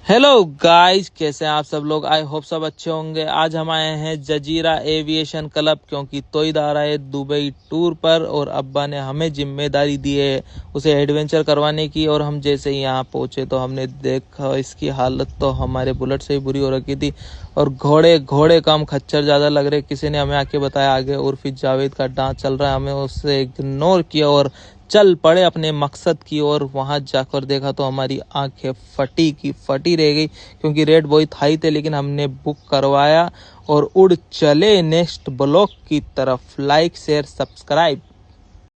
Hello guys, कैसे हैं आप सब लोग। आई होप सब अच्छे होंगे। आज हम आए हैं जजीरा एविएशन क्लब क्योंकि तोईद आ रहा है दुबई टूर पर और अब्बा ने हमें जिम्मेदारी दी है उसे एडवेंचर करवाने की। और हम जैसे ही यहाँ पहुंचे तो हमने देखा इसकी हालत तो हमारे बुलेट से ही बुरी हो रखी थी। और घोड़े घोड़े कम खच्चर ज़्यादा लग रहे। किसी ने हमें आके बताया आगे और फिर जावेद का डांस चल रहा है, हमें उससे इग्नोर किया और चल पड़े अपने मकसद की ओर। वहां जाकर देखा तो हमारी आंखें फटी की फटी रह गई क्योंकि रेड बॉय था ही थे, लेकिन हमने बुक करवाया और उड़ चले नेक्स्ट ब्लॉक की तरफ। Like share subscribe.